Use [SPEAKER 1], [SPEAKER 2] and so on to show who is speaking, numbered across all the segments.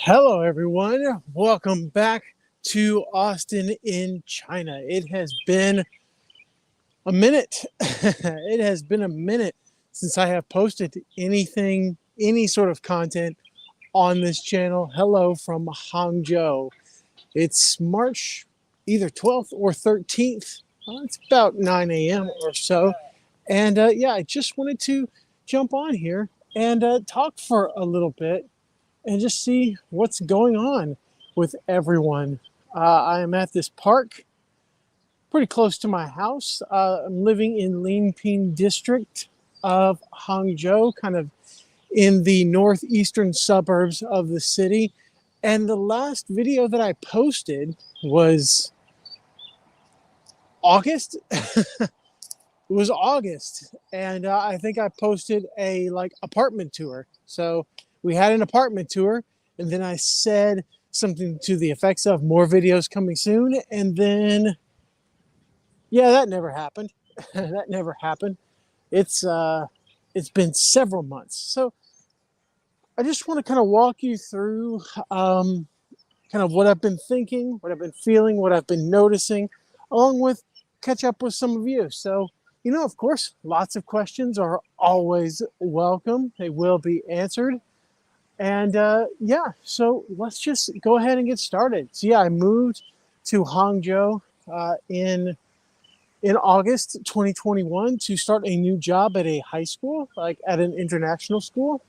[SPEAKER 1] Hello, everyone. Welcome back to Austin in China. It has been a minute. It has been a minute since I have posted anything, any sort of content on this channel. Hello from Hangzhou. It's March either 12th or 13th. It's about 9 a.m. or so. And yeah, I just wanted to jump on here and talk for a little bit and just see what's going on with everyone. I am at this park pretty close to my house. I'm living in Linping district of Hangzhou, kind of in the northeastern suburbs of the city. And the last video that I posted was August. It was August, and I think I posted a apartment tour. So we had an apartment tour, and then I said something to the effects of more videos coming soon, and then yeah, that never happened. That never happened. It's been several months, so I just want to kind of walk you through kind of what I've been thinking, what I've been feeling, what I've been noticing, along with catch up with some of you. So, of course, lots of questions are always welcome. They will be answered. And yeah, so let's just go ahead and get started. So yeah, I moved to Hangzhou in August 2021 to start a new job at a high school, like at an international school.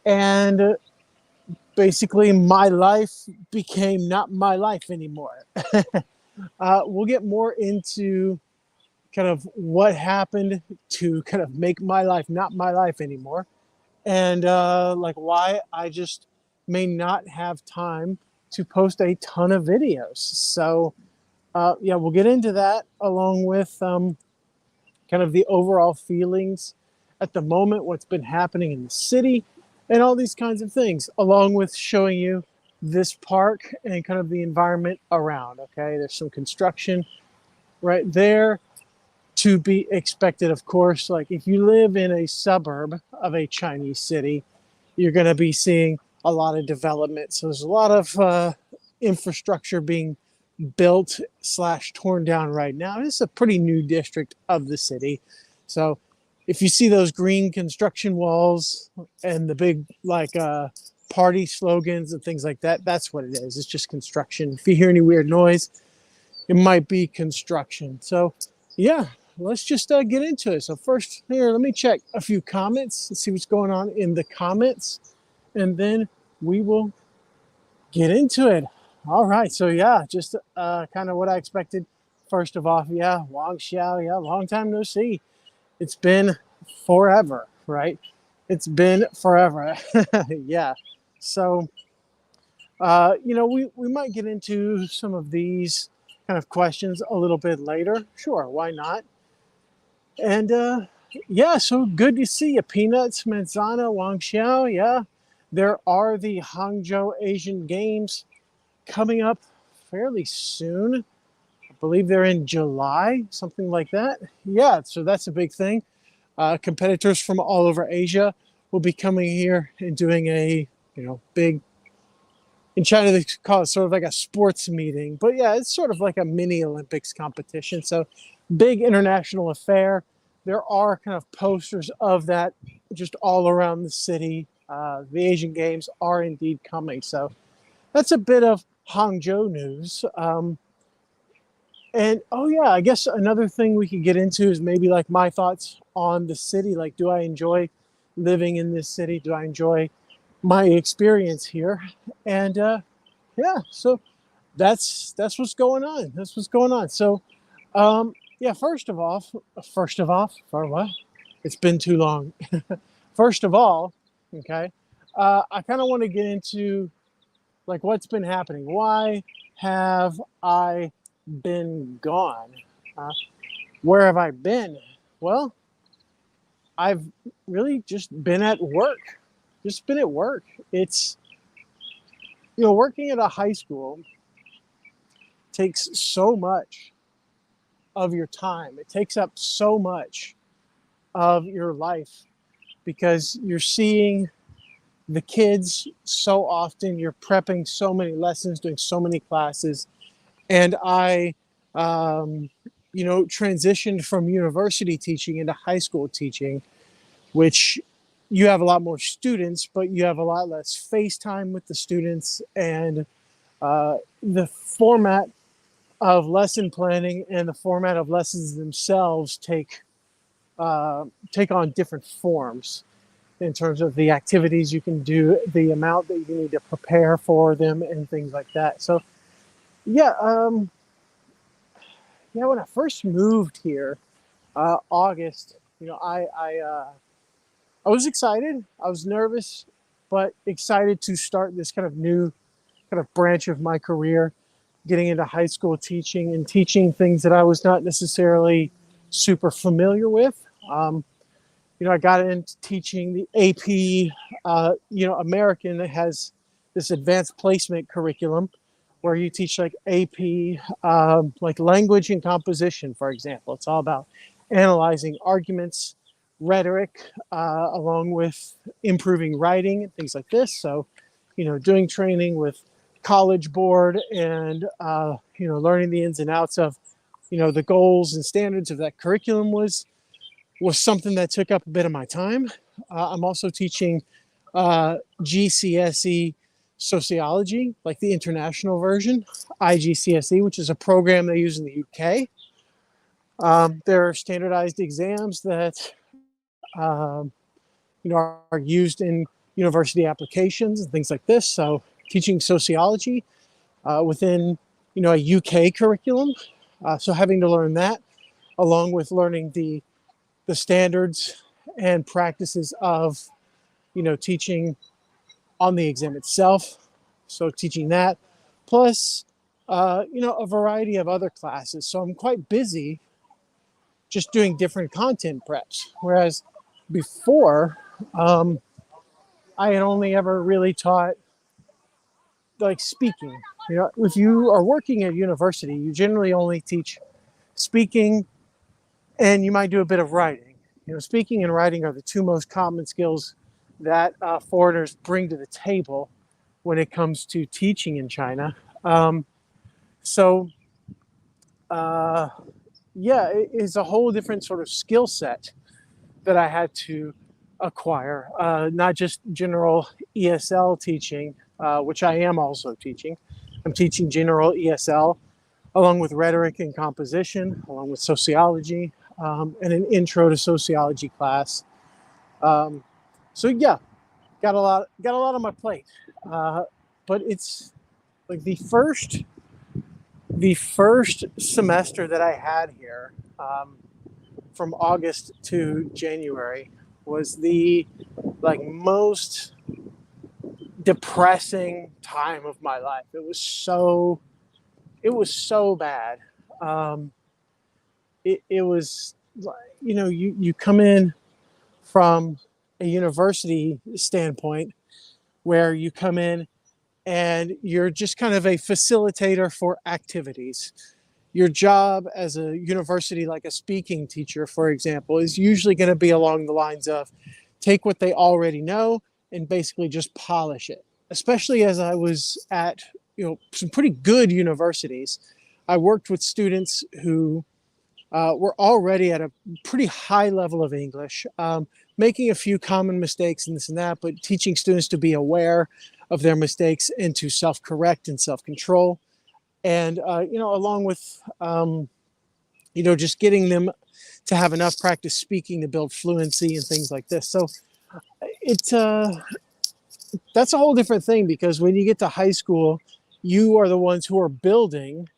[SPEAKER 1] And basically my life became not my life anymore. We'll get more into kind of what happened to kind of make my life not my life anymore, and why I just may not have time to post a ton of videos. So yeah, we'll get into that along with kind of the overall feelings at the moment, what's been happening in the city, and all these kinds of things, along with showing you this park and kind of the environment around. Okay, there's some construction right there to be expected, of course. Like if you live in a suburb of a Chinese city, you're going to be seeing a lot of development. So there's a lot of infrastructure being built / torn down right now. It's a pretty new district of the city. So if you see those green construction walls and the big party slogans and things like that, that's what it is. It's just construction. If you hear any weird noise, it might be construction. So yeah, let's just get into it. So first here, let me check a few comments and see what's going on in the comments, and then we will get into it. All right, so yeah, just kind of what I expected. First of all, yeah, Wang Xiao, yeah, long time no see. It's been forever, right? It's been forever. Yeah. So, we might get into some of these kind of questions a little bit later. Sure, why not? And yeah, so good to see you, Peanuts, Manzana, Wang Xiao. Yeah, there are the Hangzhou Asian Games coming up fairly soon. I believe they're in July, something like that. Yeah, so that's a big thing. Competitors from all over Asia will be coming here and doing a, big, in China they call it sort of like a sports meeting. But yeah, it's sort of like a mini Olympics competition. So big international affair. There are kind of posters of that just all around the city. The Asian Games are indeed coming. So that's a bit of Hangzhou news. And oh yeah, I guess another thing we could get into is maybe like my thoughts on the city. Like, do I enjoy living in this city? Do I enjoy my experience here? And yeah, so that's what's going on. That's what's going on. So yeah, first of all, for what? It's been too long. First of all, okay, I kind of want to get into like what's been happening. Why have I been gone? Where have I been? Well, I've really just been at work. Just been at work. It's, working at a high school takes so much of your time. It takes up so much of your life because you're seeing the kids so often. You're prepping so many lessons, doing so many classes. And I, um, transitioned from university teaching into high school teaching, which you have a lot more students, but you have a lot less face time with the students. And the format of lesson planning and the format of lessons themselves take on different forms in terms of the activities you can do, the amount that you need to prepare for them, and things like that. So, yeah, when I first moved here, August, I was excited. I was nervous, but excited to start this kind of new kind of branch of my career, getting into high school teaching and teaching things that I was not necessarily super familiar with. I got into teaching the AP, American that has this advanced placement curriculum where you teach like AP, like language and composition, for example. It's all about analyzing arguments, rhetoric, along with improving writing and things like this. So, doing training with College Board and, learning the ins and outs of, the goals and standards of that curriculum was something that took up a bit of my time. I'm also teaching GCSE sociology, like the international version, IGCSE, which is a program they use in the UK. There are standardized exams that are used in university applications and things like this. So teaching sociology within a UK curriculum. So having to learn that along with learning the standards and practices of teaching on the exam itself. So teaching that, plus a variety of other classes. So I'm quite busy just doing different content preps. Whereas before, I had only ever really taught like speaking. If you are working at university, you generally only teach speaking, and you might do a bit of writing. Speaking and writing are the two most common skills that foreigners bring to the table when it comes to teaching in China. So, yeah, it's a whole different sort of skill set that I had to acquire, not just general ESL teaching, which I am also teaching. I'm teaching general ESL along with rhetoric and composition, along with sociology, and an intro to sociology class. So yeah, got a lot on my plate, but it's like the first semester that I had here, from August to January, was the most depressing time of my life. It was so bad. It was, you come in from a university standpoint where you come in and you're just kind of a facilitator for activities. Your job as a university, like a speaking teacher, for example, is usually going to be along the lines of take what they already know and basically just polish it. Especially as I was at some pretty good universities, I worked with students who were already at a pretty high level of English, making a few common mistakes and this and that, but teaching students to be aware of their mistakes and to self-correct and self-control. And, along with, just getting them to have enough practice speaking to build fluency and things like this. So that's a whole different thing, because when you get to high school, you are the ones who are building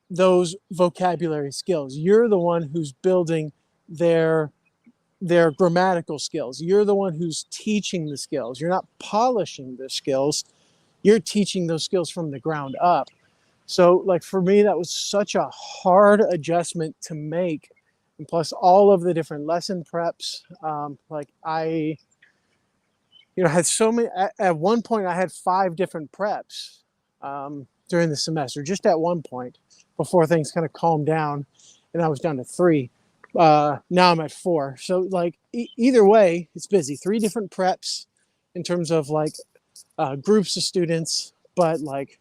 [SPEAKER 1] those vocabulary skills. You're the one who's building their grammatical skills. You're the one who's teaching the skills. You're not polishing the skills. You're teaching those skills from the ground up. So for me, that was such a hard adjustment to make. And plus all of the different lesson preps. I had so many, at one point I had 5 different preps during the semester, just at one point, before things kind of calmed down and I was down to 3. Now I'm at 4. So either way, it's busy. 3 different preps, in terms of like groups of students, but like,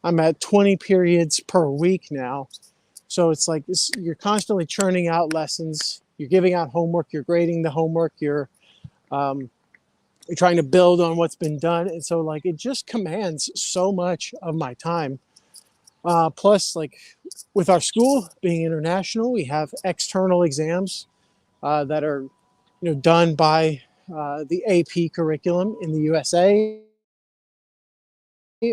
[SPEAKER 1] I'm at 20 periods per week now. So it's like this, you're constantly churning out lessons, you're giving out homework, you're grading the homework, um, you're trying to build on what's been done. And so like it just commands so much of my time. Plus, like with our school being international, we have external exams that are done by the AP curriculum in the USA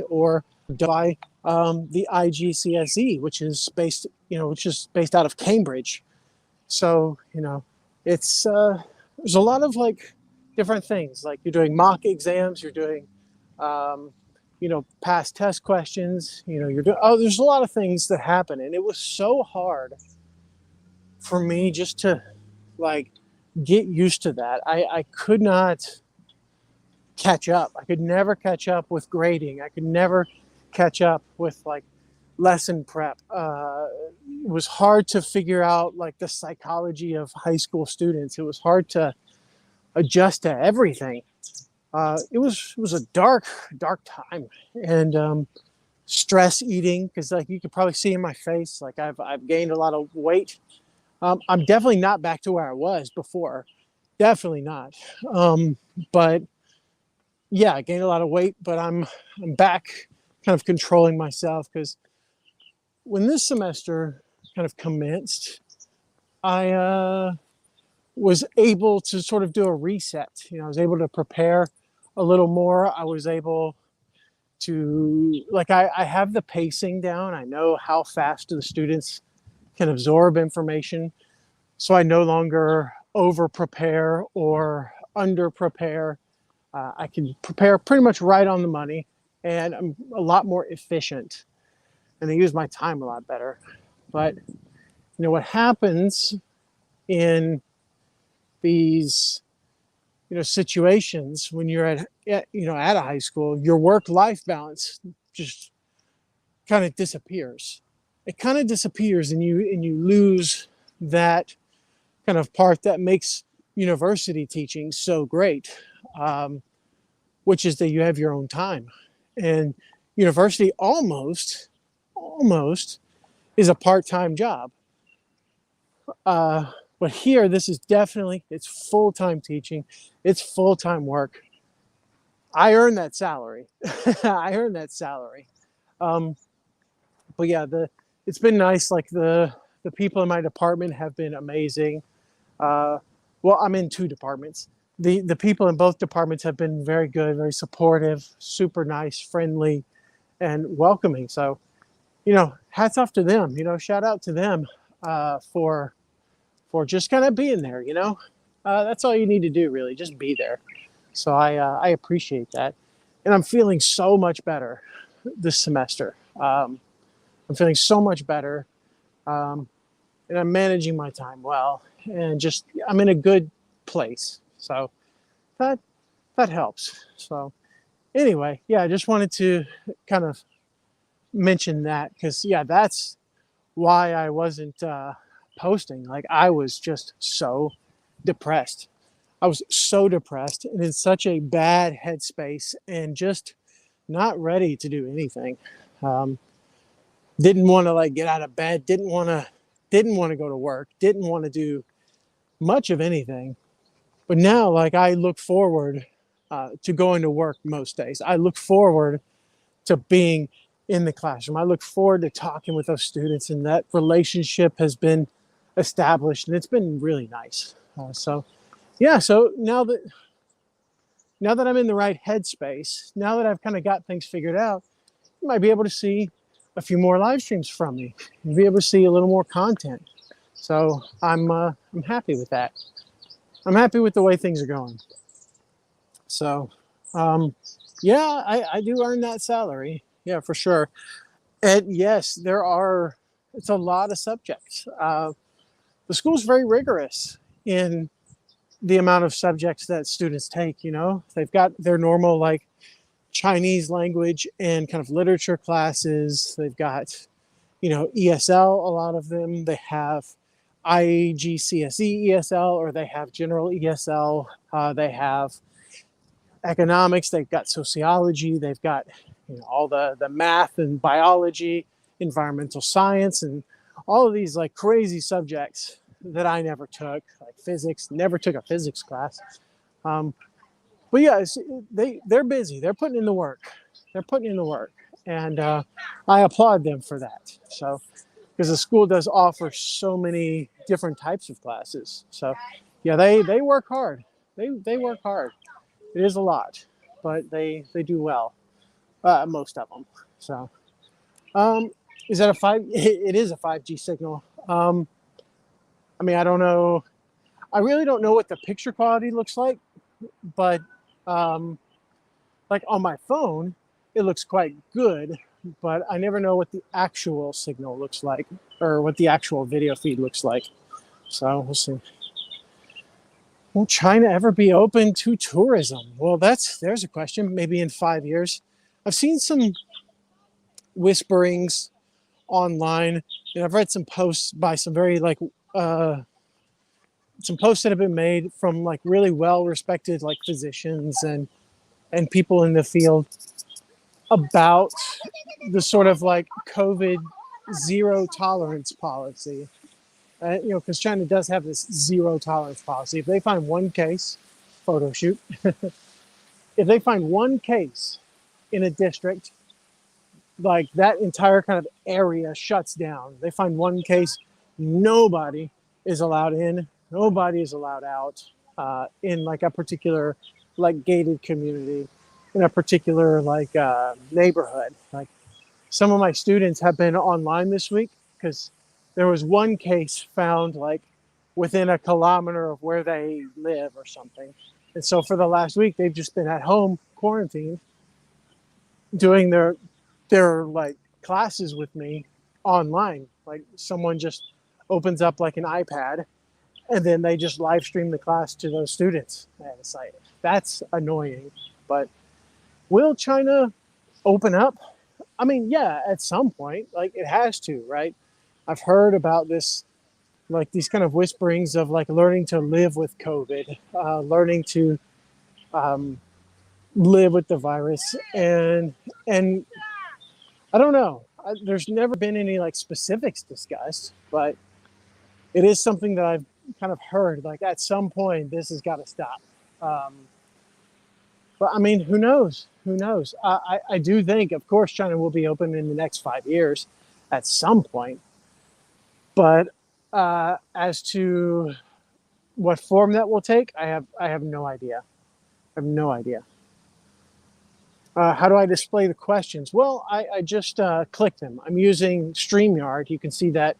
[SPEAKER 1] or by the IGCSE, which is based out of Cambridge. So it's there's a lot of like different things. Like you're doing mock exams, you're doing um, past test questions. You're doing there's a lot of things that happen, and it was so hard for me just to like get used to that. I could not catch up. I could never catch up with grading. I could never catch up with like lesson prep. It was hard to figure out like the psychology of high school students. It was hard to adjust to everything. It was a dark time, and stress eating, because like you could probably see in my face, like I've gained a lot of weight. I'm definitely not back to where I was before. Definitely not. But yeah, I gained a lot of weight, but I'm back, kind of controlling myself, because when this semester kind of commenced, I was able to sort of do a reset. I was able to prepare a little more. I was able to I have the pacing down. I know how fast the students can absorb information, so I no longer over prepare or under prepare. I can prepare pretty much right on the money, and I'm a lot more efficient, and I use my time a lot better. But what happens in these situations when you're at a high school, your work-life balance just kind of disappears. It kind of disappears, and you lose that kind of part that makes university teaching so great, which is that you have your own time. And university almost is a part-time job. But here, this is definitely, it's full-time teaching. It's full-time work. I earn that salary. I earn that salary. But yeah, it's been nice. Like the people in my department have been amazing. Well, I'm in two departments. The people in both departments have been very good, very supportive, super nice, friendly, and welcoming. So, hats off to them. Shout out to them for just kind of being there. That's all you need to do, really, just be there. So I appreciate that, and I'm feeling so much better this semester. I'm feeling so much better, and I'm managing my time well, and just I'm in a good place. So that helps. So anyway, yeah, I just wanted to kind of mention that, because yeah, that's why I wasn't posting. Like I was just so depressed. I was so depressed and in such a bad headspace, and just not ready to do anything. Didn't want to like get out of bed. Didn't want to go to work. Didn't want to do much of anything. But now, like, I look forward to going to work most days. I look forward to being in the classroom. I look forward to talking with those students, and that relationship has been established, and it's been really nice. So yeah, so now that I'm in the right headspace, now that I've kind of got things figured out, you might be able to see a few more live streams from me. You'll be able to see a little more content. So I'm happy with that. I'm happy with the way things are going. So yeah, I do earn that salary. Yeah, for sure. And yes, it's a lot of subjects. The school's very rigorous in the amount of subjects that students take. They've got their normal like Chinese language and kind of literature classes. They've got, ESL, a lot of them. They have IGCSE ESL, or they have general ESL. They have economics, they've got sociology, they've got all the math and biology, environmental science, and all of these like crazy subjects that I never took, like physics. Never took a physics class. Um, but yeah, they're busy. They're putting in the work. They're putting in the work, and I applaud them for that. So because the school does offer so many different types of classes. So yeah, they work hard. They work hard. It is a lot, but they do well. Most of them. So um, is that a five? It is a 5G signal. I mean, I don't know. I really don't know what the picture quality looks like, but um, like on my phone, it looks quite good. But I never know what the actual signal looks like or what the actual video feed looks like. So we'll see. Will China ever be open to tourism? Well, there's a question. Maybe in 5 years. I've seen some whisperings online, and I've read some posts by some very some posts that have been made from like really well respected like physicians and people in the field about the sort of like COVID zero tolerance policy. Because China does have this zero tolerance policy. If they find one case, photo shoot, if they find one case in a district, like that entire kind of area shuts down. They find one case, nobody is allowed in, nobody is allowed out in like a particular like gated community, in a particular like neighborhood. Like some of my students have been online this week because there was one case found like within a kilometer of where they live or something. And so for the last week, they've just been at home quarantined doing their like classes with me online. Like someone just opens up like an iPad and then they just live stream the class to those students. And it's like, that's annoying. But will China open up? I mean, yeah, at some point, like it has to, right? I've heard about this, like these kind of whisperings of like learning to live with COVID, learning to live with the virus, and I don't know. There's never been any like specifics discussed, but it is something that I've kind of heard. Like at some point, this has got to stop. Um, but I mean, who knows? Who knows? I do think, of course, China will be open in the next 5 years at some point. But as to what form that will take, I have no idea. I have no idea. How do I display the questions? Well, I just click them. I'm using StreamYard. You can see that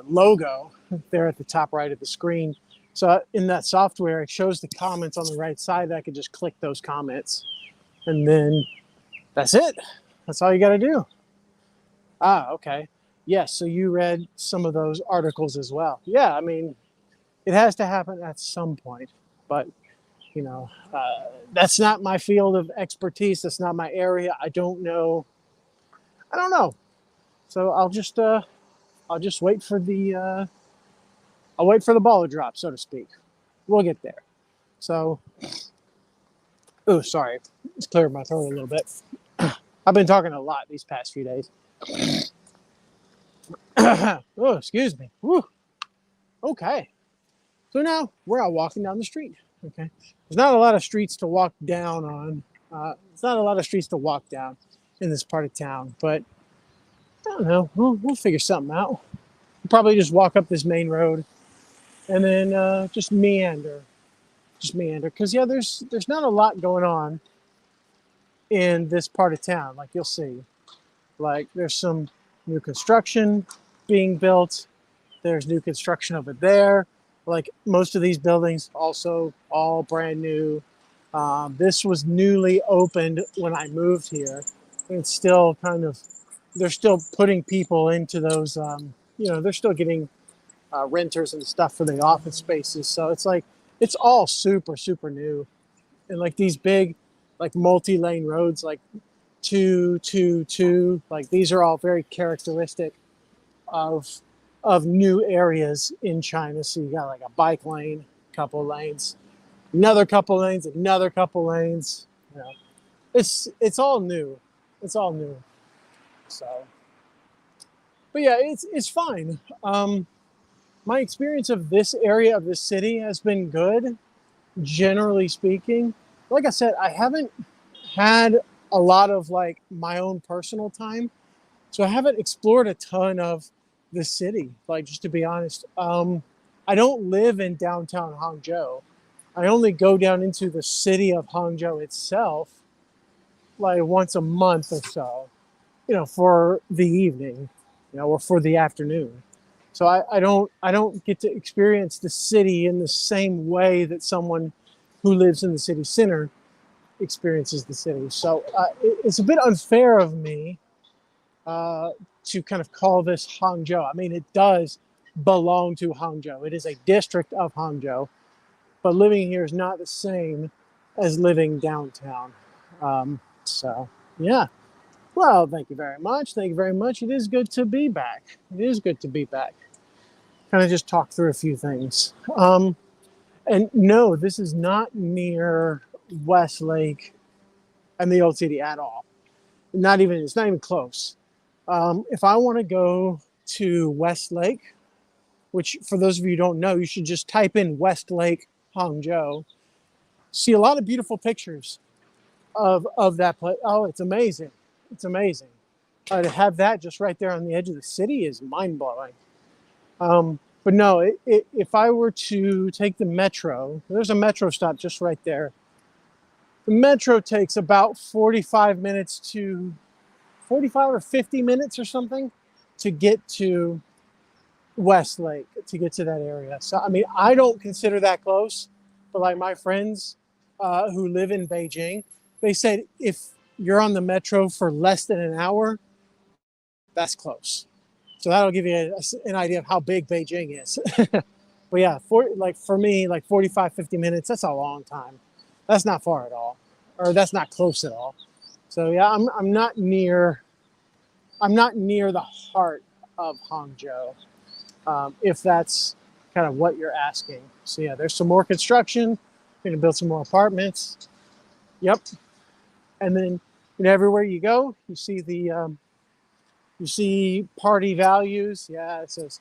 [SPEAKER 1] logo there at the top right of the screen. So in that software, it shows the comments on the right side. I could just click those comments, and then that's it. That's all you got to do. Ah, okay. Yes, so you read some of those articles as well. Yeah, I mean, it has to happen at some point, but that's not my field of expertise. That's not my area. I don't know. I don't know. So I'll just wait for the I'll wait for the ball to drop, so to speak. We'll get there. So, oh, sorry, it's cleared my throat a little bit. I've been talking a lot these past few days. Oh, excuse me. Woo. Okay. So now we're out walking down the street. Okay. There's not a lot of streets to walk down on. There's not a lot of streets to walk down in this part of town, but I don't know. We'll figure something out. We'll probably just walk up this main road and then just meander. Just meander. Because, yeah, there's not a lot going on in this part of town, like you'll see. Like there's some new construction being built. There's new construction over there. Like most of these buildings, also all brand new. This was newly opened when I moved here. It's still kind of, they're still putting people into those, they're still getting renters and stuff for the office spaces. So it's like, it's all super, super new. And like these big, like multi-lane roads, like 222, like these are all very characteristic of new areas in China. So you got like a bike lane, couple lanes, another couple lanes, another couple lanes. You know, it's all new. It's all new. So, but yeah, it's fine. My experience of this area of the city has been good, generally speaking. Like I said, I haven't had a lot of like my own personal time, so I haven't explored a ton of the city. Like, just to be honest, I don't live in downtown Hangzhou. I only go down into the city of Hangzhou itself like once a month or so, for the evening, or for the afternoon. So I don't get to experience the city in the same way that someone who lives in the city center experiences the city. So it's a bit unfair of me to kind of call this Hangzhou. I mean, it does belong to Hangzhou. It is a district of Hangzhou, but living here is not the same as living downtown. So yeah. Well, thank you very much. Thank you very much. It is good to be back. It is good to be back. Kind of just talk through a few things. And no, this is not near Westlake and the old city at all. It's not even close. If I want to go to Westlake, which for those of you who don't know, you should just type in Westlake, Hangzhou. See a lot of beautiful pictures of that place. Oh, it's amazing. It's amazing. To have that just right there on the edge of the city is mind-blowing. But no, if I were to take the metro, there's a metro stop just right there. The metro takes about 45 or 50 minutes or something to get to Westlake, to get to that area. So, I mean, I don't consider that close, but like my friends who live in Beijing, they said if you're on the metro for less than an hour, that's close. So that'll give you an idea of how big Beijing is. But yeah, for me, like 45, 50 minutes, that's a long time. That's not far at all, or that's not close at all. So yeah, I'm not near the heart of Hangzhou, if that's kind of what you're asking. So yeah, there's some more construction. We're gonna build some more apartments. Yep. And then everywhere you go, you see party values. Yeah, it says,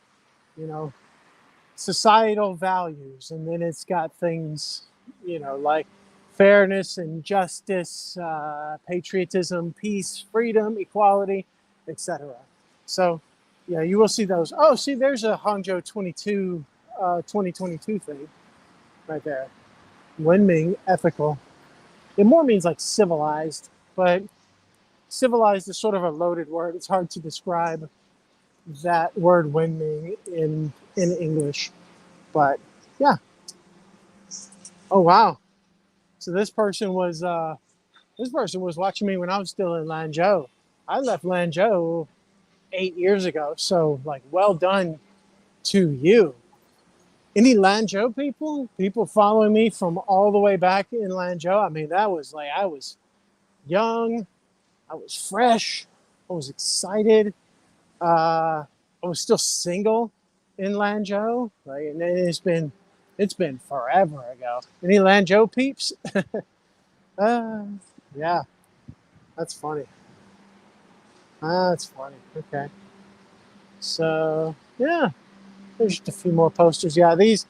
[SPEAKER 1] societal values, and then it's got things, like fairness and justice, patriotism, peace, freedom, equality, etc. So, yeah, you will see those. Oh, see, there's a Hangzhou 2022 thing right there. Wenming, ethical. It more means like civilized, but civilized is sort of a loaded word. It's hard to describe that word Wenming in English. But yeah. Oh wow. So this person was watching me when I was still in Lanzhou. I left Lanzhou 8 years ago. So like, well done to you. Any Lanzhou people? People following me from all the way back in Lanzhou? I mean, that was like, I was young, I was fresh, I was excited. I was still single in Lanzhou. Like, and it's been forever ago. Any Lanzhou peeps? Yeah, that's funny. That's funny. Okay. So yeah. There's just a few more posters. Yeah, these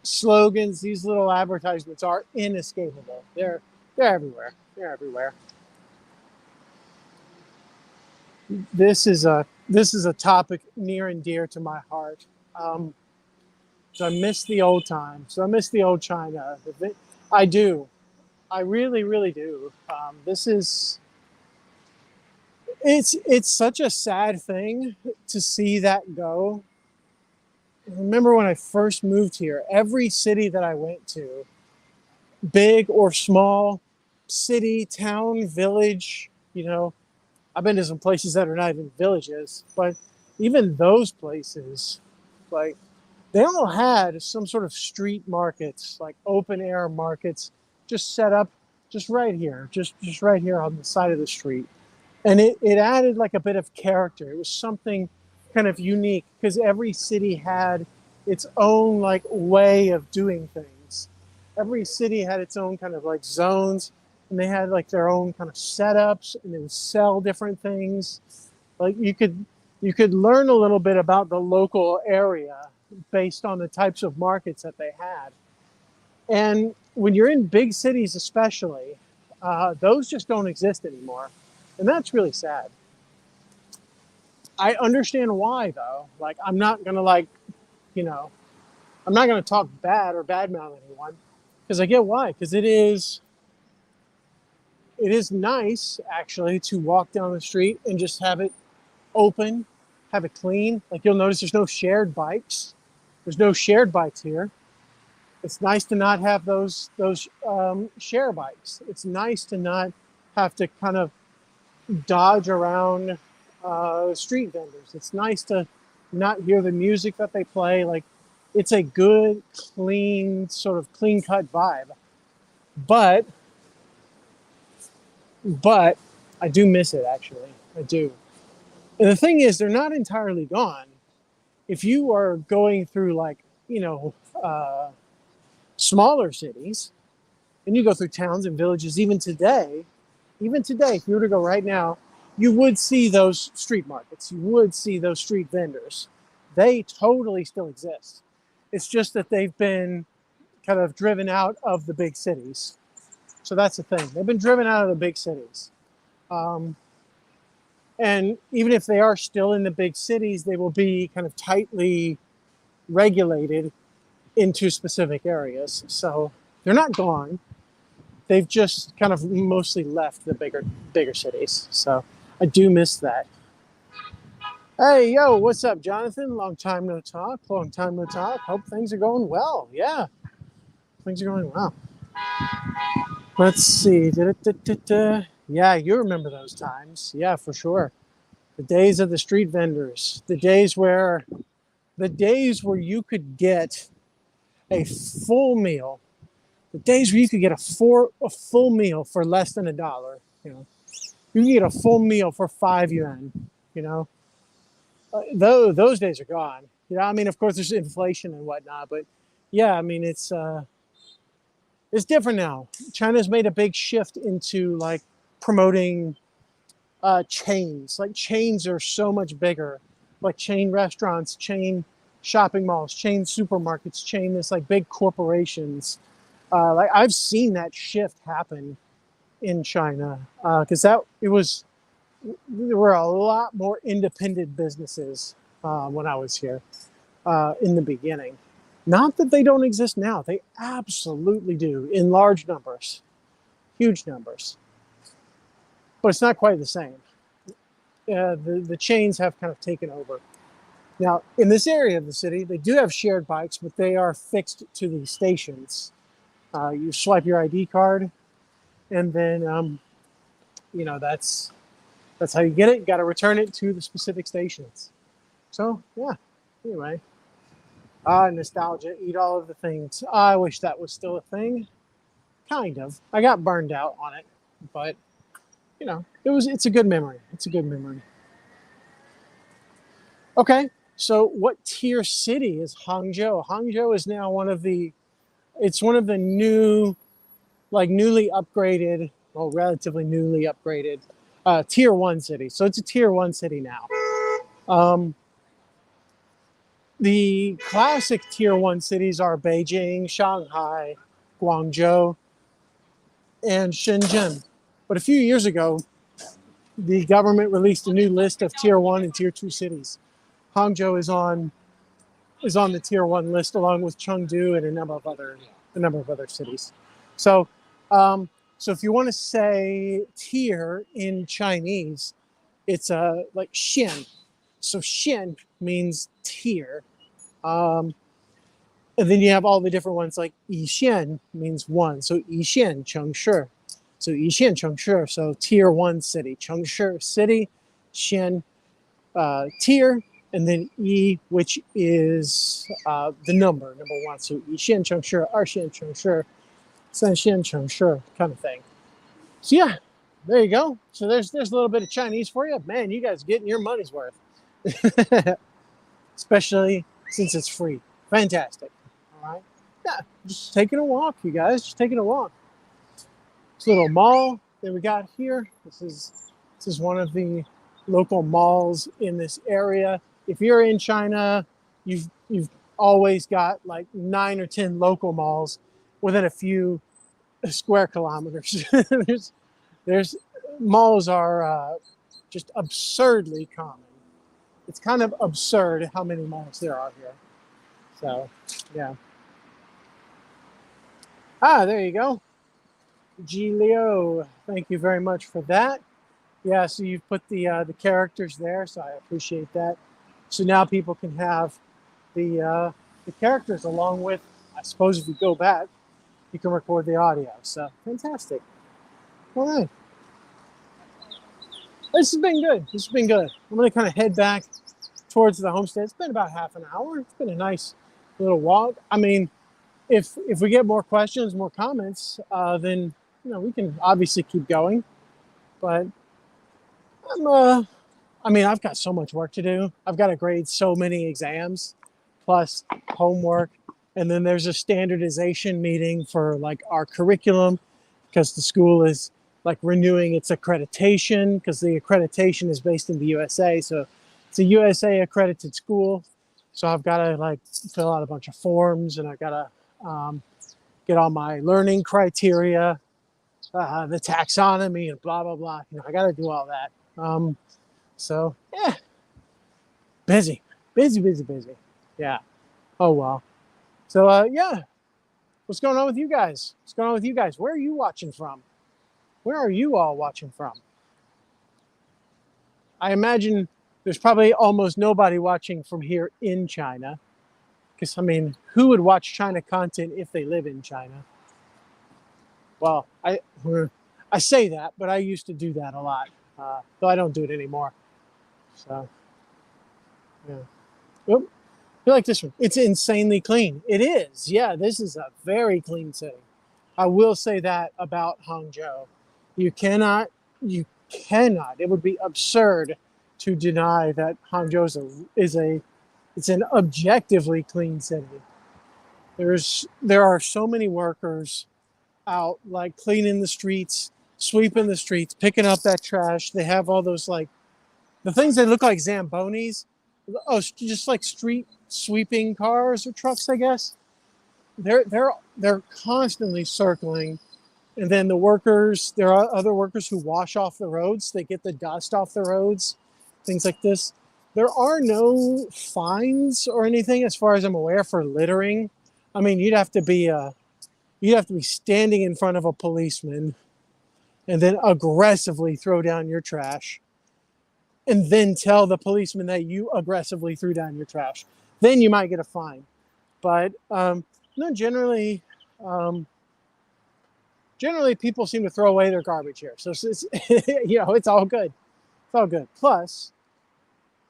[SPEAKER 1] slogans, these little advertisements are inescapable. They're everywhere. They're everywhere. This is a topic near and dear to my heart. So I miss the old times. So I miss the old China. I do. I really, really do. It's such a sad thing to see that go. I remember when I first moved here, every city that I went to, big or small, city, town, village, I've been to some places that are not even villages, but even those places, like, they all had some sort of street markets, like open air markets, just set up just right here, just right here on the side of the street. And it added like a bit of character. It was something kind of unique because every city had its own like way of doing things. Every city had its own kind of like zones, and they had like their own kind of setups, and they would sell different things. Like you could learn a little bit about the local area based on the types of markets that they had. And when you're in big cities, especially, those just don't exist anymore, and that's really sad. I understand why, though. Like, I'm not gonna you know, I'm not gonna talk bad or badmouth anyone, because I get why. Because it is nice actually to walk down the street and just have it open, have it clean. Like you'll notice there's no shared bikes. There's no shared bikes here. It's nice to not have those share bikes. It's nice to not have to kind of dodge around street vendors. It's nice to not hear the music that they play. Like it's a good, clean, sort of clean cut vibe. But but I do miss it actually. I do. And the thing is, they're not entirely gone. If you are going through like smaller cities, and you go through towns and villages, even today, if you were to go right now, you would see those street markets. You would see those street vendors. They totally still exist. It's just that they've been kind of driven out of the big cities. So that's the thing. They've been driven out of the big cities. Um, and even if they are still in the big cities, they will be kind of tightly regulated into specific areas. So they're not gone. They've just kind of mostly left the bigger cities. So I do miss that. Hey, yo, what's up, Jonathan? Long time no talk. Long time no talk. Hope things are going well. Yeah, things are going well. Let's see. Da-da-da-da-da. Yeah, you remember those times. Yeah, for sure. The days of the street vendors. The days where you could get a full meal. The days where you could get a full meal for less than $1. You can get a full meal for 5 yuan. You know, those days are gone. I mean, of course, there's inflation and whatnot, but yeah, I mean, it's different now. China's made a big shift into like promoting chains. Like chains are so much bigger, like chain restaurants, chain shopping malls, chain supermarkets, chain this like big corporations. Like I've seen that shift happen in China because there were a lot more independent businesses when I was here in the beginning. Not that they don't exist now; they absolutely do in large numbers, huge numbers. But it's not quite the same. The chains have kind of taken over. Now, in this area of the city, they do have shared bikes, but they are fixed to the stations. You swipe your ID card, and then that's how you get it. You got to return it to the specific stations. So yeah. Anyway, nostalgia. Eat all of the things. I wish that was still a thing. Kind of. I got burned out on it, but it's a good memory. It's a good memory. Okay, so what tier city is Hangzhou? Hangzhou is now it's one of the newly upgraded, well, relatively newly upgraded tier 1 cities. So it's a tier 1 city now. The classic tier 1 cities are Beijing, Shanghai, Guangzhou, and Shenzhen. But a few years ago, the government released a new list of tier 1 and tier 2 cities. Hangzhou is on the tier 1 list along with Chengdu and a number of other cities. So if you want to say tier in Chinese, it's like xian. So xian means tier. And then you have all the different ones like yixian means 1. So yixian chengshi. So yixian chengshi. So tier 1 city. Chengshi city, xian tier, and then yi, which is the number 1. So yixian chengshi, 二线 chengshi, 三线 chengshi kind of thing. So yeah, there you go. So there's a little bit of Chinese for you. Man, you guys getting your money's worth. Especially since it's free. Fantastic. All right. Yeah, just taking a walk, you guys. Just taking a walk. This little mall that we got here. This is one of the local malls in this area. If you're in China, you've always got like 9 or 10 local malls within a few square kilometers. there's malls are just absurdly common. It's kind of absurd how many malls there are here. So, yeah. Ah, there you go. G Leo, thank you very much for that. Yeah, so you've put the characters there, so I appreciate that. So now people can have the characters along with, I suppose if you go back, you can record the audio. So fantastic. All right. This has been good. This has been good. I'm going to kind of head back towards the homestead. It's been about half an hour. It's been a nice little walk. I mean, if we get more questions, more comments, then we can obviously keep going. But I mean, I've got so much work to do. I've got to grade so many exams, plus homework, and then there's a standardization meeting for like our curriculum, because the school is like renewing its accreditation, because the accreditation is based in the USA. So it's a USA accredited school. So I've got to like fill out a bunch of forms, and I've got to get all my learning criteria, the taxonomy, and blah, blah, blah. I got to do all that. So yeah, busy. Yeah. Oh, well. So yeah, what's going on with you guys? Where are you watching from? Where are you all watching from? I imagine there's probably almost nobody watching from here in China, because I mean, who would watch China content if they live in China? Well, I say that, but I used to do that a lot, though I don't do it anymore. So yeah. Oop. I like this one. It's insanely clean. It is. Yeah, this is a very clean city. I will say that about Hangzhou. You cannot, it would be absurd to deny that Hangzhou it's an objectively clean city. There are so many workers out like cleaning the streets, sweeping the streets, picking up that trash. They have all those like the things that look like Zambonis. Oh, just like street sweeping cars or trucks, I guess. They're constantly circling, and then there are other workers who wash off the roads. They get the dust off the roads, things like this. There are no fines or anything, as far as I'm aware, for littering. I mean, you'd have to be standing in front of a policeman, and then aggressively throw down your trash, and then tell the policeman that you aggressively threw down your trash. Then you might get a fine. But no, generally people seem to throw away their garbage here. So it's it's all good. It's all good. Plus,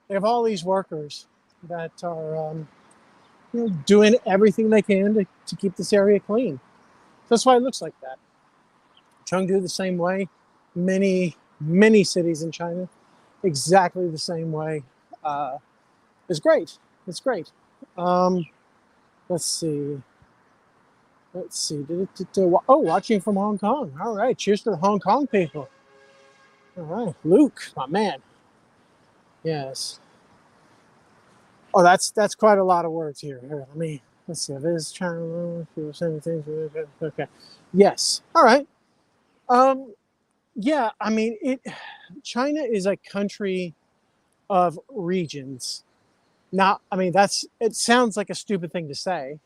[SPEAKER 1] they have all these workers that are doing everything they can to keep this area clean. So that's why it looks like that. Chengdu the same way. Many cities in China exactly the same way. It's great. It's great. Let's see. Oh, watching from Hong Kong. All right. Cheers to the Hong Kong people. All right. Luke, my man. Yes. Oh, that's quite a lot of words here. Here, let's see. This is China. People saying things. Okay. Yes. All right. Yeah. I mean, China is a country of regions. Now, I mean, it sounds like a stupid thing to say,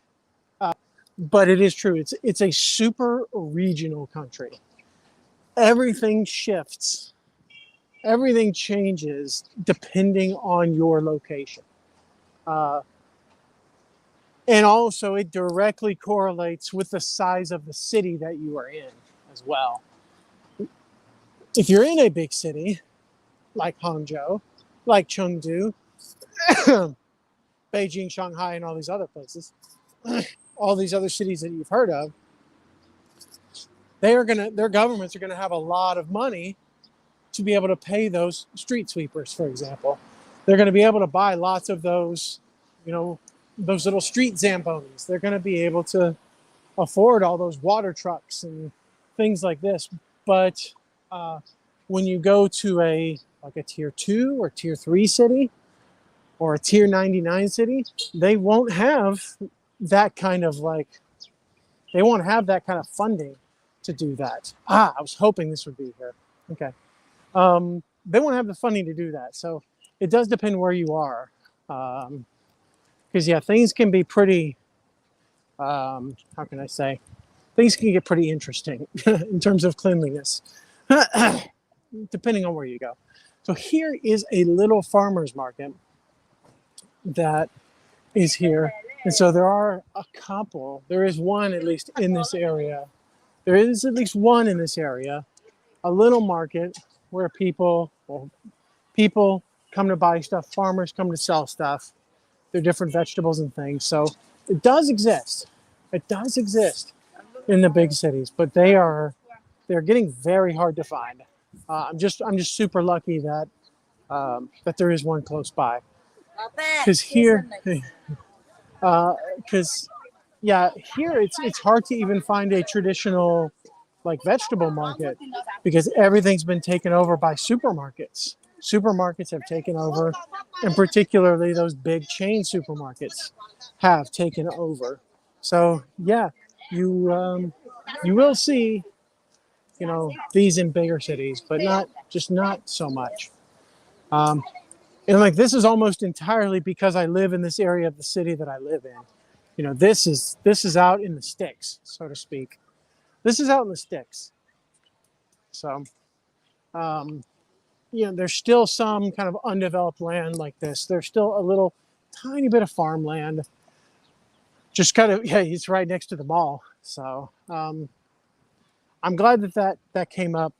[SPEAKER 1] but it is true. It's a super regional country. Everything shifts. Everything changes depending on your location. And also, it directly correlates with the size of the city that you are in as well. If you're in a big city, like Hangzhou, like Chengdu, Beijing, Shanghai, and all these other places, all these other cities that you've heard of, their governments are gonna have a lot of money to be able to pay those street sweepers, for example. They're gonna be able to buy lots of those, those little street zambonis. They're going to be able to afford all those water trucks and things like this. But uh, when you go to a tier 2 or tier 3 city or a tier 99 city, they won't have that kind of they won't have that kind of funding to do that. I was hoping this would be here. Okay. They won't have the funding to do that. So it does depend where you are. Because, yeah, things can be pretty, how can I say? Things can get pretty interesting in terms of cleanliness, depending on where you go. So here is a little farmer's market that is here. And so there are a couple. There is one at least in this area. There is at least one in this area, a little market where people come to buy stuff, farmers come to sell stuff. They're different vegetables and things. So it does exist. It does exist in the big cities, but they're getting very hard to find. I'm just super lucky that that there is one close by. Because here, here it's hard to even find a traditional vegetable market because everything's been taken over by supermarkets. Supermarkets have taken over, and particularly those big chain supermarkets have taken over. So yeah, you will see, these in bigger cities, but not so much. And this is almost entirely because I live in this area of the city that I live in. This is out in the sticks, so to speak. This is out in the sticks. So, there's still some kind of undeveloped land like this. There's still a little tiny bit of farmland. Just kind of, it's right next to the mall. So, I'm glad that came up.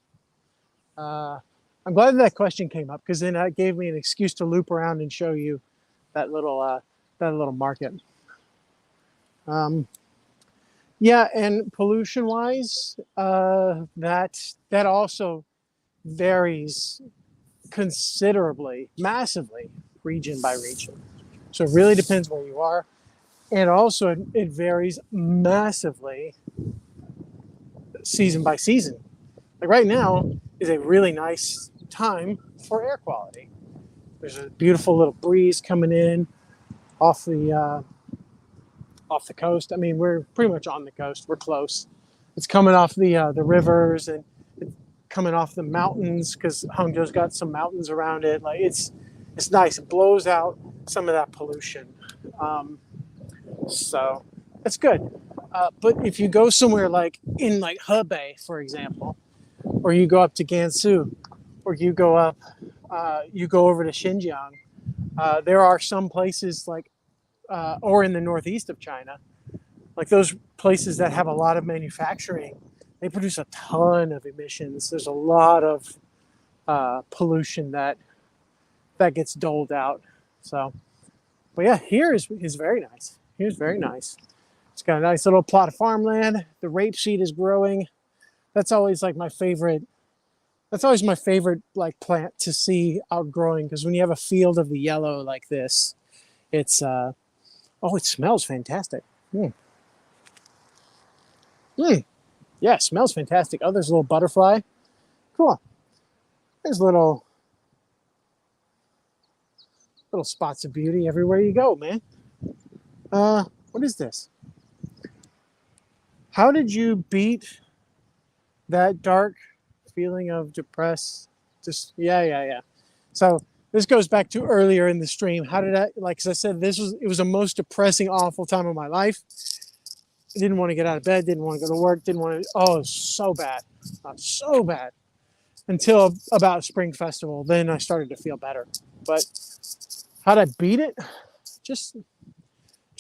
[SPEAKER 1] I'm glad that question came up because then that gave me an excuse to loop around and show you that little market. And pollution-wise, that also varies considerably, massively, region by region. So it really depends where you are, and also it varies massively season by season. Like right now is a really nice time for air quality. There's a beautiful little breeze coming in off the coast. I mean, we're pretty much on the coast. We're close. It's coming off the rivers and it's coming off the mountains because Hangzhou's got some mountains around it. It's nice. It blows out some of that pollution. So that's good. But if you go somewhere like in Hebei, for example, or you go up to Gansu, or you go over to Xinjiang, there are some places or in the northeast of China, those places that have a lot of manufacturing, they produce a ton of emissions. There's a lot of pollution that gets doled out. So, but yeah, here is very nice. Here's very nice. It's got a nice little plot of farmland. The rapeseed is growing. That's always my favorite. That's always my favorite plant to see outgrowing, because when you have a field of the yellow like this, it's it smells fantastic. Yeah, it smells fantastic. Oh, there's a little butterfly. Cool. There's little spots of beauty everywhere you go, man. What is this? How did you beat that dark feeling of depressed? Yeah. So this goes back to earlier in the stream. How did I, as I said, it was the most depressing, awful time of my life. I didn't want to get out of bed, didn't want to go to work, it was so bad. So bad. Until about Spring Festival, then I started to feel better. But how'd I beat it? Just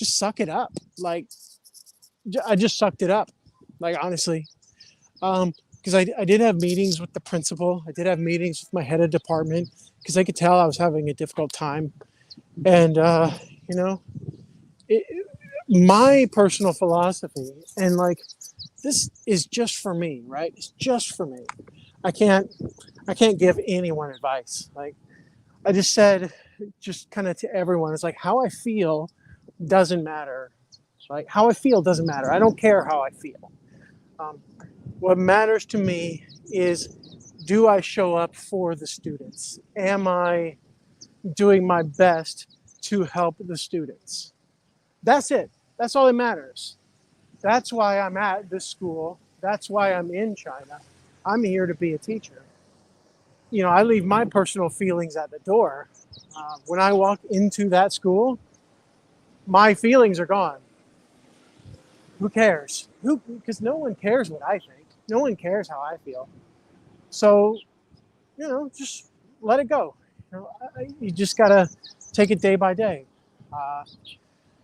[SPEAKER 1] suck it up. I just sucked it up. Honestly. Because I did have meetings with the principal. I did have meetings with my head of department because I could tell I was having a difficult time. And, my personal philosophy, and this is just for me, right? It's just for me. I can't give anyone advice. I just said, just kind of to everyone, it's how I feel doesn't matter. Like how I feel doesn't matter. I don't care how I feel. Um, what matters to me is, do I show up for the students? Am I doing my best to help the students? That's it. That's all that matters. That's why I'm at this school. That's why I'm in China. I'm here to be a teacher. I leave my personal feelings at the door. When I walk into that school, my feelings are gone. Who cares? Because no one cares what I think. No one cares how I feel. So, just let it go. You just gotta take it day by day. Uh,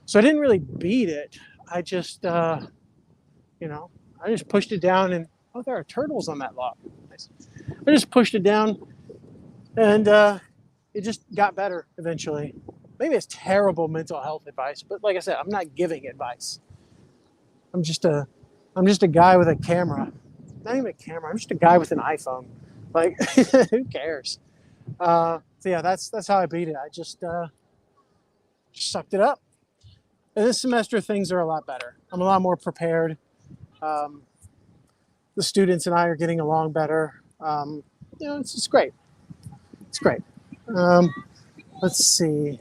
[SPEAKER 1] so I didn't really beat it. I just, I just pushed it down, and there are turtles on that log. Nice. I just pushed it down, and it just got better eventually. Maybe it's terrible mental health advice, but like I said, I'm not giving advice. I'm just a guy with a camera. Not even a camera. I'm just a guy with an iPhone. Like, who cares? So yeah, that's how I beat it. I just sucked it up. And this semester, things are a lot better. I'm a lot more prepared. Um, the students and I are getting along better. It's great. It's great. Let's see.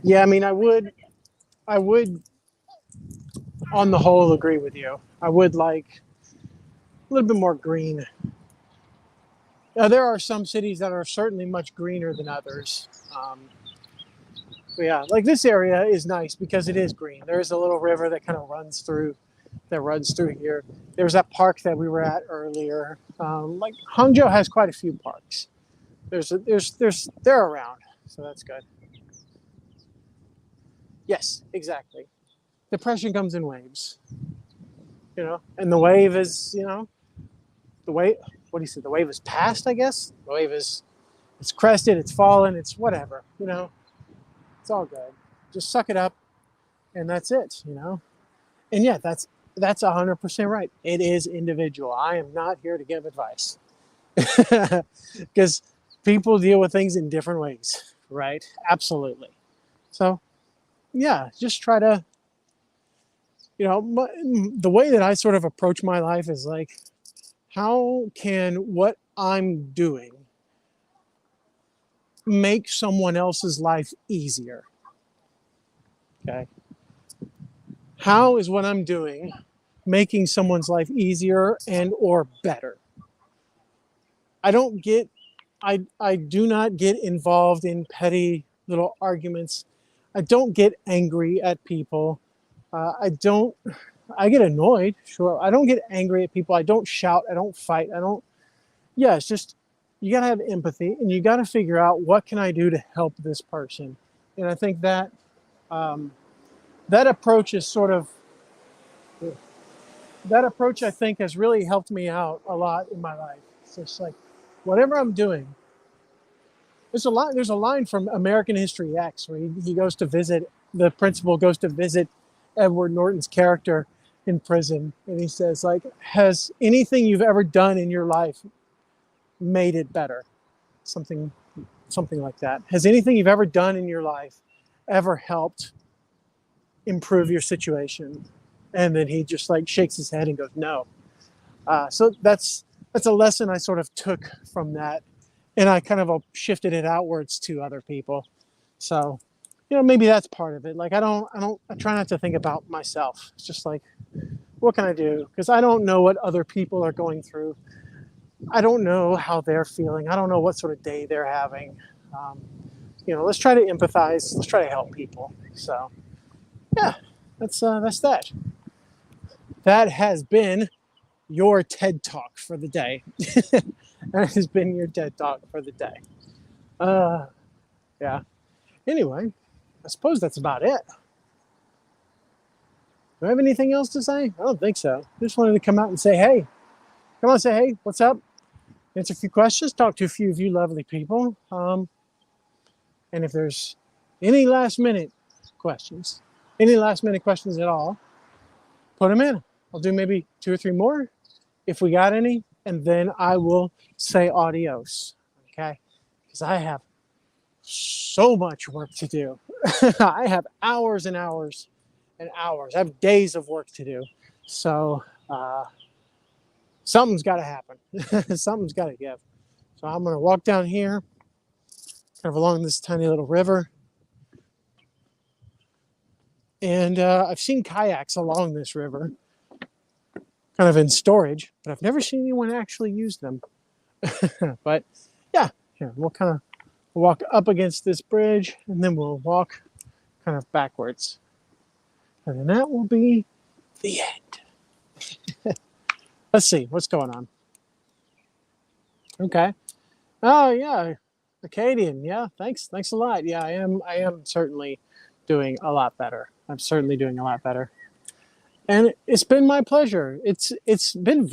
[SPEAKER 1] Yeah, I mean, I would, on the whole, agree with you. I would like a little bit more green. Now, there are some cities that are certainly much greener than others. But yeah, like this area is nice because it is green. There is a little river that kind of runs through here. There's that park that we were at earlier. Like Hangzhou has quite a few parks. They're around, so that's good. Yes, exactly. Depression comes in waves, and the wave is, the wave. What do you say? The wave is past, I guess. The wave is, it's crested, it's fallen, it's whatever. It's all good. Just suck it up, and that's it. And yeah, that's 100% right. It is individual. I am not here to give advice because people deal with things in different ways, right? Absolutely. So yeah, just try to, the way that I sort of approach my life is like, how can what I'm doing make someone else's life easier? Okay. How is what I'm doing making someone's life easier and or better? I don't get I do not get involved in petty little arguments. I don't get angry at people. I get annoyed, sure. I don't get angry at people. I don't shout. I don't fight. Yeah, it's just, you got to have empathy and you got to figure out what can I do to help this person. And I think um, that approach is sort of, that approach I think has really helped me out a lot in my life. It's just like, whatever I'm doing, there's a line from American History X where he goes to visit, the principal goes to visit Edward Norton's character in prison. And he says, like, has anything you've ever done in your life made it better? Something like that. Has anything you've ever done in your life ever helped improve your situation? And then he just like shakes his head and goes, no. So that's a lesson I sort of took from that. And I kind of shifted it outwards to other people. So, maybe that's part of it. Like, I try not to think about myself. It's just like, what can I do? Because I don't know what other people are going through. I don't know how they're feeling. I don't know what sort of day they're having. Let's try to empathize. Let's try to help people. So, yeah, that's that. That has been your TED Talk for the day. That has been your TED Talk for the day. Yeah. Anyway, I suppose that's about it. Do I have anything else to say? I don't think so. Just wanted to come out and say, hey. Come on, say, hey, what's up? Answer a few questions, talk to a few of you lovely people. And if there's any last minute questions at all, put them in. I'll do maybe 2 or 3 more if we got any, and then I will say adios, okay? Because I have so much work to do. I have hours and hours and hours. I have days of work to do. So something's got to happen. Something's got to give. So I'm going to walk down here, kind of along this tiny little river. And I've seen kayaks along this river, kind of in storage, but I've never seen anyone actually use them. But yeah, here, we'll kind of walk up against this bridge, and then we'll walk kind of backwards. And then that will be the end. Let's see, what's going on? Okay. Oh yeah, Acadian. Yeah, thanks a lot. Yeah, I am certainly doing a lot better. I'm certainly doing a lot better. And it's been my pleasure. It's been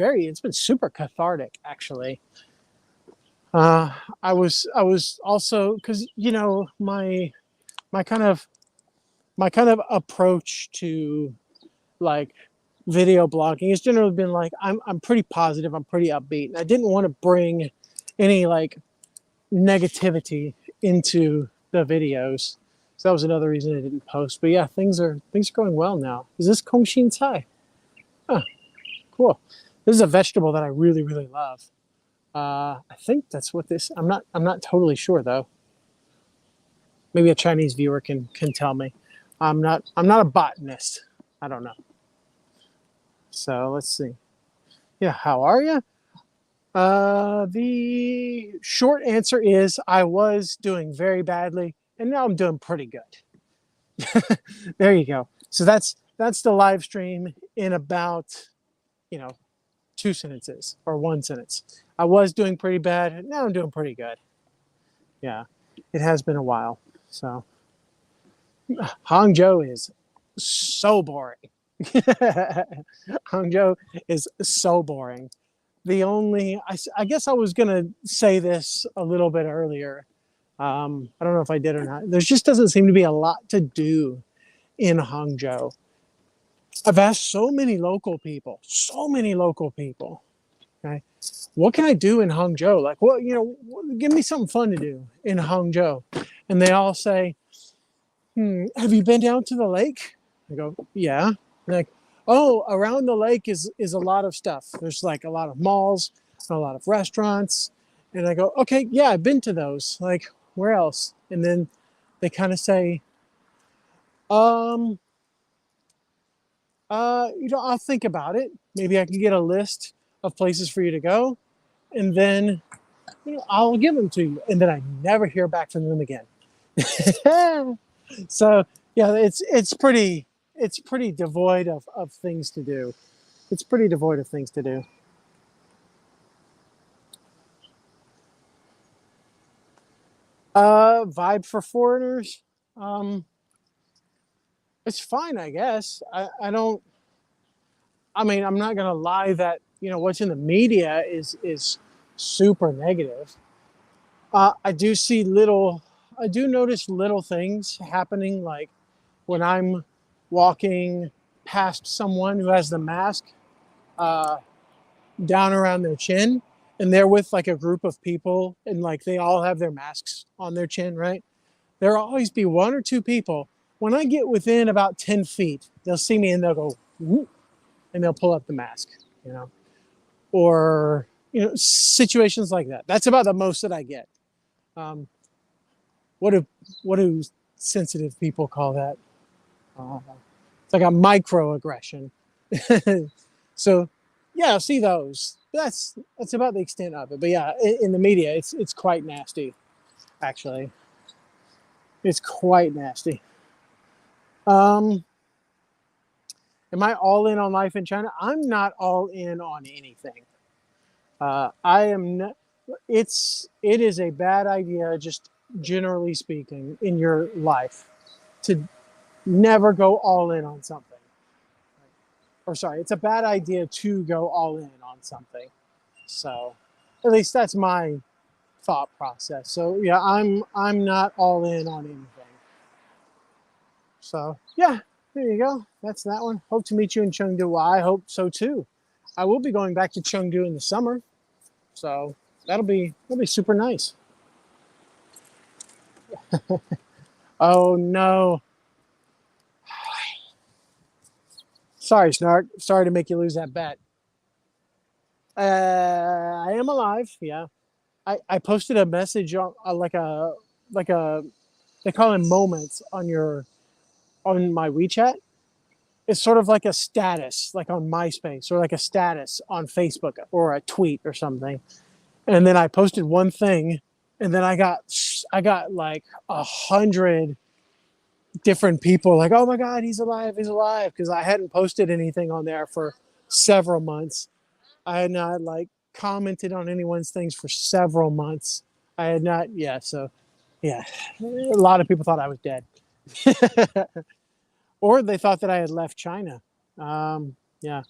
[SPEAKER 1] super cathartic actually. I was also, because my kind of my kind of approach to like video blogging has generally been like I'm pretty positive, I'm pretty upbeat, and I didn't want to bring any like negativity into the videos. So that was another reason I didn't post. But yeah, things are going well now. Is this Kongshin Cai? Huh, cool. This is a vegetable that I really love. I think that's what this. I'm not totally sure though. Maybe a Chinese viewer can tell me. I'm not a botanist. I don't know. So let's see. Yeah, how are you? The short answer is I was doing very badly, and now I'm doing pretty good. There you go. So that's the live stream in about, you know, two sentences or one sentence. I was doing pretty bad, and now I'm doing pretty good. Yeah, it has been a while. So Hangzhou is so boring. Hangzhou is so boring. I guess I was going to say this a little bit earlier. I don't know if I did or not. There just doesn't seem to be a lot to do in Hangzhou. I've asked so many local people, okay, what can I do in Hangzhou? Like, well, give me something fun to do in Hangzhou. And they all say, have you been down to the lake? I go, yeah. They're like, oh, around the lake is a lot of stuff. There's like a lot of malls, a lot of restaurants. And I go, okay, yeah, I've been to those. Like, where else? And then they kind of say, um, I'll think about it. Maybe I can get a list of places for you to go, and then I'll give them to you. And then I never hear back from them again. So yeah, it's pretty devoid of things to do. It's pretty devoid of things to do. Vibe for foreigners. It's fine, I guess. I don't. I mean, I'm not gonna lie that what's in the media is super negative. I do see little. I do notice little things happening, like when I'm walking past someone who has the mask uh, down around their chin, and they're with like a group of people, and like they all have their masks on their chin, right? There'll always be one or two people. When I get within about 10 feet, they'll see me and they'll go, whoop, and they'll pull up the mask, or situations like that. That's about the most that I get. Um, what do sensitive people call that? It's like a microaggression. So yeah, I'll see those. That's about the extent of it. But yeah, in the media, it's quite nasty. Actually, it's quite nasty. Um, am I all in on life in China? I'm not all in on anything. I am not. It is a bad idea, just generally speaking, in your life, to never go all in on something. Or sorry, it's a bad idea to go all in on something. So, at least that's my thought process. So yeah, I'm not all in on anything. So yeah, there you go. That's that one. Hope to meet you in Chengdu. Well, I hope so too. I will be going back to Chengdu in the summer, so that'll be super nice. Oh no. Sorry, Snark. Sorry to make you lose that bet. I am alive. Yeah. I posted a message on like a they call them moments on my WeChat. It's sort of like a status, like on MySpace, or like a status on Facebook or a tweet or something. And then I posted one thing, and then I got like 100 different people like, "Oh my God, he's alive!" Because I hadn't posted anything on there for several months. I had not like commented on anyone's things for several months. I had not, yeah. So yeah, a lot of people thought I was dead, or they thought that I had left China. Yeah.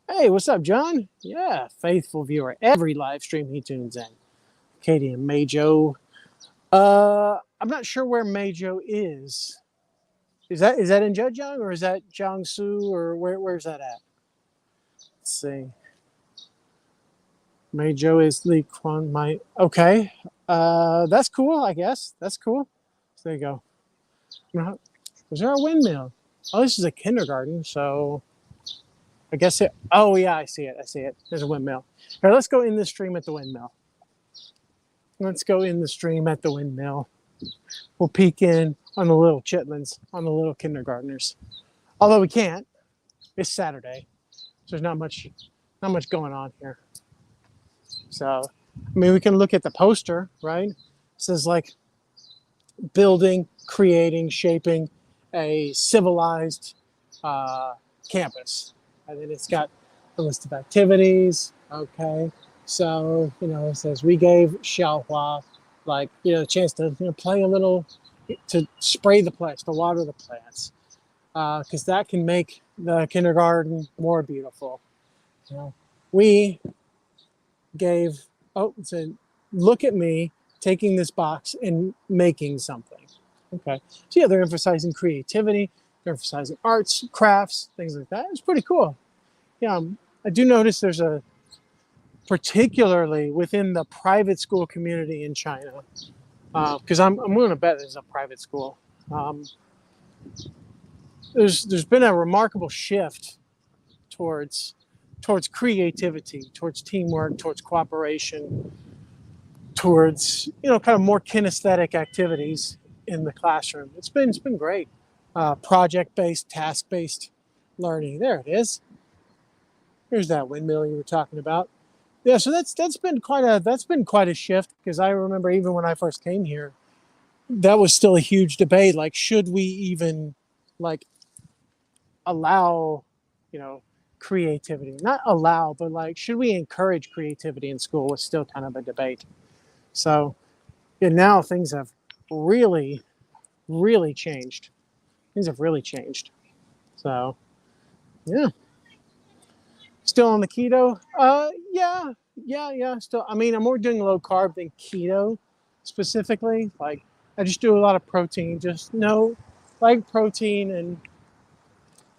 [SPEAKER 1] Hey, what's up, John? Yeah, faithful viewer. Every live stream he tunes in. Katie and Meijo. I'm not sure where Meijo is. Is that in Zhejiang or is that Jiangsu or where's that at? Let's see. Meijo is Li Quan Mai. Okay. That's cool, I guess. That's cool. So there you go. Was there a windmill? Oh, this is a kindergarten, so I guess it. Oh yeah, I see it. I see it. There's a windmill. Here, let's go in the stream at the windmill. Let's go in the stream at the windmill. We'll peek in on the little chitlins, on the little kindergartners. Although we can't. It's Saturday, so there's not much going on here. So, I mean, we can look at the poster, right? It says like building, creating, shaping a civilized campus. And then it's got a list of activities. Okay. So, it says we gave Xiaohua a chance to play a little, to spray the plants, to water the plants, because that can make the kindergarten more beautiful. We gave, it said, look at me taking this box and making something. Okay. So yeah, they're emphasizing creativity, they're emphasizing arts, crafts, things like that. It's pretty cool. Yeah, I do notice there's particularly within the private school community in China, because I'm willing to bet there's a private school. There's been a remarkable shift towards creativity, towards teamwork, towards cooperation, towards kind of more kinesthetic activities in the classroom. It's been great. Project-based, task-based learning. There it is. Here's that windmill you were talking about. Yeah, so that's been quite a shift, because I remember even when I first came here, that was still a huge debate. Like, should we even like allow, creativity? Not allow, but like, should we encourage creativity in school? Was still kind of a debate. So, yeah, now things have really, really changed. Things have really changed. So, yeah. Still on the keto? Yeah. Still, I mean, I'm more doing low carb than keto specifically. Like, I just do a lot of protein, just no, like protein and,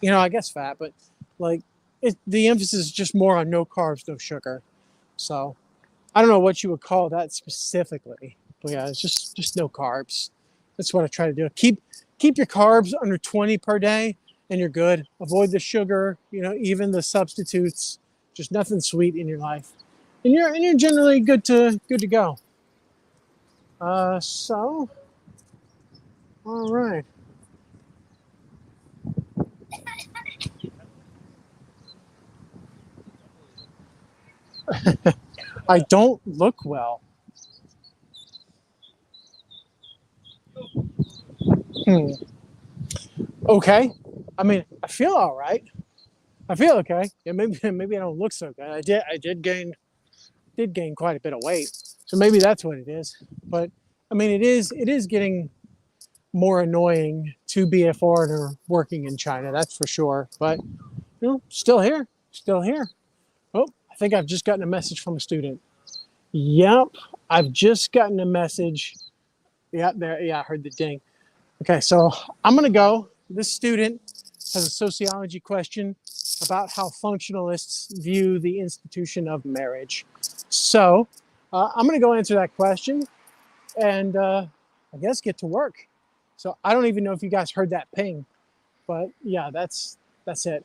[SPEAKER 1] I guess fat, but like, the emphasis is just more on no carbs, no sugar. So, I don't know what you would call that specifically, but yeah, it's just no carbs. That's what I try to do. Keep your carbs under 20 per day, and you're good. Avoid the sugar, even the substitutes. Just nothing sweet in your life, and you're generally good to go. So, all right. I don't look well. Okay. I mean, I feel all right. I feel okay. Yeah, maybe I don't look so good. I did gain quite a bit of weight, so maybe that's what it is. But I mean, it is getting more annoying to be a foreigner working in China. That's for sure. But still here, still here. Oh, I think I've just gotten a message from a student. Yep, I've just gotten a message. Yeah, there. Yeah, I heard the ding. Okay, so I'm gonna go. This student has a sociology question about how functionalists view the institution of marriage. So I'm gonna go answer that question, and I guess, get to work. So I don't even know if you guys heard that ping, but yeah, that's it.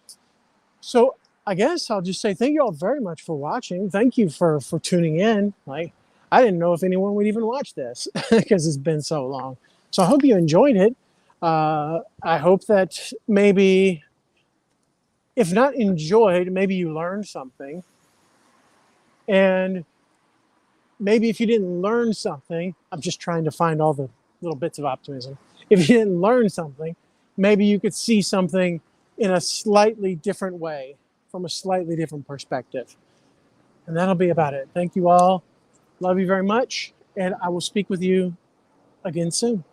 [SPEAKER 1] So I guess I'll just say thank you all very much for watching. Thank you for tuning in. Like, I didn't know if anyone would even watch this because it's been so long. So I hope you enjoyed it. I hope that maybe, if not enjoyed, maybe you learned something. And maybe if you didn't learn something, I'm just trying to find all the little bits of optimism. If you didn't learn something, maybe you could see something in a slightly different way, from a slightly different perspective. And that'll be about it. Thank you all. Love you very much. And I will speak with you again soon.